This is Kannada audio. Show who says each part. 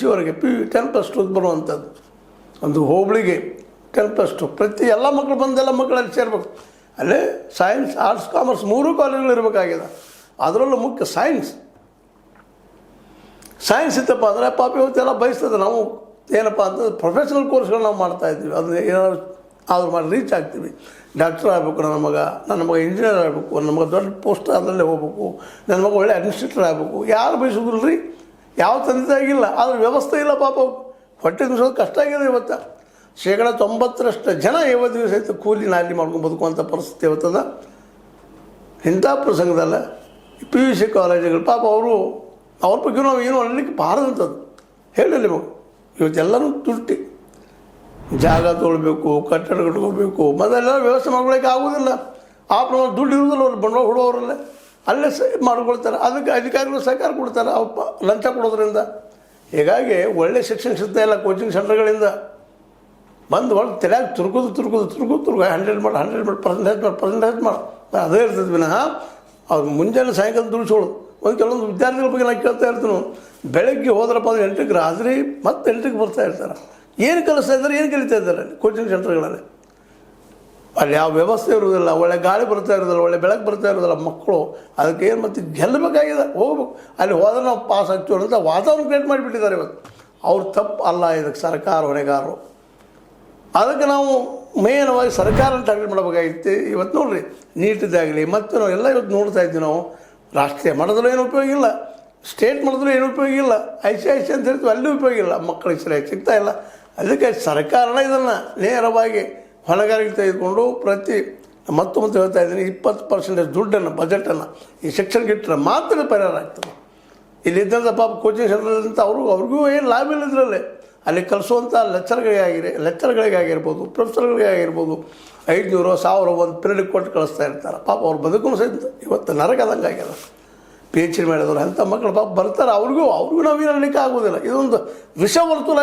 Speaker 1: ಸಿವರೆಗೆ PU 10+2 ಬರುವಂಥದ್ದು. ಒಂದು ಹೋಬಳಿಗೆ 10+2 ಪ್ರತಿ ಎಲ್ಲ ಮಕ್ಕಳು ಬಂದೆಲ್ಲ ಮಕ್ಕಳಲ್ಲಿ ಸೇರ್ಬೇಕು. ಅಲ್ಲೇ ಸೈನ್ಸ್, ಆರ್ಟ್ಸ್, ಕಾಮರ್ಸ್ 3 ಕಾಲೇಜುಗಳು ಇರಬೇಕಾಗಿದೆ. ಅದರಲ್ಲೂ ಮುಖ್ಯ ಸೈನ್ಸ್ ಇತ್ತಪ್ಪ ಅಂದರೆ ಪಾಪ ಇವತ್ತೆಲ್ಲ ಬಯಸ್ತದೆ. ನಾವು ಏನಪ್ಪ ಅಂತಂದ್ರೆ ಪ್ರೊಫೆಷನಲ್ ಕೋರ್ಸ್ಗಳು ನಾವು ಮಾಡ್ತಾಯಿದ್ವಿ. ಅದನ್ನ ಏನಾದ್ರು ಆದ್ರೂ ಮಾಡಿ ರೀಚ್ ಆಗ್ತೀವಿ. ಡಾಕ್ಟರ್ ಆಗಬೇಕು ನನ್ನ ಮಗ ಇಂಜಿನಿಯರ್ ಆಗಬೇಕು, ನನ್ನ ಮಗ ದೊಡ್ಡ ಪೋಸ್ಟ್ ಅದರಲ್ಲೇ ಹೋಗ್ಬೇಕು, ನನ್ನ ಮಗ ಒಳ್ಳೆ ಅಡ್ಮಿನಿಸ್ಟ್ರೇಟರ್ ಆಗಬೇಕು. ಯಾರು ಬಯಸೋದಿಲ್ಲ ರೀ, ಯಾವ ತಂದೆ ಆಗಿಲ್ಲ. ಆದ್ರೆ ವ್ಯವಸ್ಥೆ ಇಲ್ಲ ಪಾಪ. ಹೊಟ್ಟೆ ತುಂಬಿಸೋದು ಕಷ್ಟ ಆಗಿದೆ ಇವತ್ತು. 90% ಜನ ಇವತ್ತಿನ ಸಹಿತ ಕೂಲಿ ನಾಲಿ ಮಾಡ್ಕೊಂಡು ಬದುಕುವಂಥ ಪರಿಸ್ಥಿತಿ ಇವತ್ತದ. ಇಂಥ ಪ್ರಸಂಗದಲ್ಲ PUC ಕಾಲೇಜುಗಳು ಪಾಪ ಅವ್ರ ಬಗ್ಗೆ ನಾವು ಏನು ಅನ್ಲಿಕ್ಕೆ ಬಾರದಂಥದ್ದು ಹೇಳಿಲ್ಲ ಮಗು. ಇವತ್ತೆಲ್ಲನೂ ತುಟ್ಟಿ ಜಾಗ ತೊಗೊಳ್ಬೇಕು, ಕಟ್ಟಡ ಕಟ್ಕೋಬೇಕು, ಮೊದಲೆಲ್ಲ ವ್ಯವಸ್ಥೆ ಮಾಡ್ಕೊಳ್ಳೋಕೆ ಆಗೋದಿಲ್ಲ. ಆ ಪ್ರಮಾಣ ದುಡ್ಡು ಇರೋದಿಲ್ಲ, ಅವ್ರು ಬಂಡವಾಳ ಹುಡುಗರಲ್ಲೇ ಅಲ್ಲೇ ಮಾಡ್ಕೊಳ್ತಾರೆ. ಅದಕ್ಕೆ ಅಧಿಕಾರಿಗಳು ಸಹಕಾರ ಕೊಡ್ತಾರೆ ಲಂಚ ಕೊಡೋದ್ರಿಂದ. ಹೀಗಾಗಿ ಒಳ್ಳೆ ಶಿಕ್ಷಣ ಸಿಗ್ತಾ ಇಲ್ಲ. ಕೋಚಿಂಗ್ ಸೆಂಟರ್ಗಳಿಂದ ಬಂದು ಒಳಗೆ ತಲೆಯಾಗಿ ತುರುಕುದು 100 ಮಾಡಿ ಪರ್ಸೆಂಟೇಜ್ ಮಾಡಿ ಅದೇ ಇರ್ತದೆ ವಿನಃ ಅವ್ರು ಮುಂಜಾನೆ ಸಾಯಂಕಾಲ ದುಡಿಸೋಳು. ಕೆಲವೊಂದು ವಿದ್ಯಾರ್ಥಿಗಳ ಬಗ್ಗೆ ನಾನು ಕೇಳ್ತಾ ಇರ್ತೀನಿ. ಬೆಳಗ್ಗೆ ಹೋದ್ರಪ್ಪ ಅಂದರೆ 8ಕ್ಕೆ ರಾತ್ರಿ ಮತ್ತೆ 8ಕ್ಕೆ ಬರ್ತಾ ಇರ್ತಾರೆ. ಏನು ಕಲಿಸ್ತಾ ಇದ್ದಾರೆ, ಏನು ಕಲಿತಾ ಇದ್ದಾರೆ ಅಲ್ಲಿ ಕೋಚಿಂಗ್ ಸೆಂಟರ್ಗಳಲ್ಲಿ? ಅಲ್ಲಿ ಯಾವ ವ್ಯವಸ್ಥೆ ಇರೋದಿಲ್ಲ, ಒಳ್ಳೆ ಗಾಳಿ ಬರ್ತಾ ಇರೋದಿಲ್ಲ, ಒಳ್ಳೆ ಬೆಳಕು ಬರ್ತಾ ಇರೋದಿಲ್ಲ. ಮಕ್ಕಳು ಅದಕ್ಕೆ ಏನು ಮತ್ತು ಗೆಲ್ಲಬೇಕಾಗಿದೆ, ಹೋಗ್ಬೇಕು. ಅಲ್ಲಿ ಹೋದ್ರೆ ನಾವು ಪಾಸ್ ಆಗ್ತೀವಿ ಅಂತ ವಾತಾವರಣ ಕ್ರಿಯೇಟ್ ಮಾಡಿಬಿಟ್ಟಿದ್ದಾರೆ ಇವತ್ತು. ಅವ್ರು ತಪ್ಪು ಅಲ್ಲ, ಇದಕ್ಕೆ ಸರ್ಕಾರ ಹೊಣೆಗಾರರು. ಅದಕ್ಕೆ ನಾವು ಮೇನವಾಗಿ ಸರ್ಕಾರ ಟಾರ್ಗೆಟ್ ಮಾಡಬೇಕಾಗಿತ್ತು. ಇವತ್ತು ನೋಡಿರಿ, ನೀಟಿದ್ದಾಗಲಿ ಮತ್ತು ನಾವು ಎಲ್ಲ ಇವತ್ತು ನೋಡ್ತಾ ಇದ್ದೀವಿ. ನಾವು ರಾಷ್ಟ್ರೀಯ ಮಟ್ಟದಲ್ಲೂ ಏನು ಉಪಯೋಗ ಇಲ್ಲ, ಸ್ಟೇಟ್ ಮಟ್ಟದಲ್ಲೂ ಏನು ಉಪಯೋಗ ಇಲ್ಲ, ICIC ಅಂತ ಹೇಳ್ತೀವಿ, ಅಲ್ಲೂ ಉಪಯೋಗ ಇಲ್ಲ. ಮಕ್ಕಳಿಗೆ ಸರಿಯಾಗಿ ಸಿಗ್ತಾ ಇಲ್ಲ. ಅದಕ್ಕೆ ಸರ್ಕಾರನ ಇದನ್ನು ನೇರವಾಗಿ ಹೊಣೆಗಾರಿಕೆ ತೆಗೆದುಕೊಂಡು ಮತ್ತೆ ಹೇಳ್ತಾ ಇದ್ದೀನಿ, 20% ದುಡ್ಡನ್ನು, ಬಜೆಟನ್ನು ಈ ಶಿಕ್ಷಣಕ್ಕೆ ಇಟ್ಟರೆ ಮಾತ್ರ ಪರಿಹಾರ ಆಗ್ತದೆ. ಇಲ್ಲಿದ್ದಂಥ ಪಾಪ ಕೋಚಿಂಗ್ ಸೆಂಟರ್ದಂತ ಅವ್ರಿಗೂ ಏನು ಲಾಭ ಇಲ್ಲ ಇದರಲ್ಲಿ. ಅಲ್ಲಿ ಕಲಿಸುವಂಥ ಲೆಕ್ಚರ್ಗಳಿಗಾಗಿರ್ಬೋದು, ಪ್ರೊಫೆಸರ್ಗಳಿಗೆ ಆಗಿರ್ಬೋದು 500, 1000 ಒಂದು ಪಿರಿಯಡ್ ಕೊಟ್ಟು ಕಳಿಸ್ತಾ ಇರ್ತಾರೆ. ಪಾಪ ಅವ್ರ ಬದುಕು ಸಹಿತ ಇವತ್ತು ನರಕದಂಗೆ ಆಗ್ಯದ. PhD ಮಾಡಿದವರು ಅಂಥ ಮಕ್ಕಳು ಪಾಪ ಬರ್ತಾರೆ. ಅವ್ರಿಗೂ ನಾವೇನು ಹೇಳಲಿಕ್ಕೆ ಆಗೋದಿಲ್ಲ. ಇದೊಂದು ವಿಷವರ್ತುಲ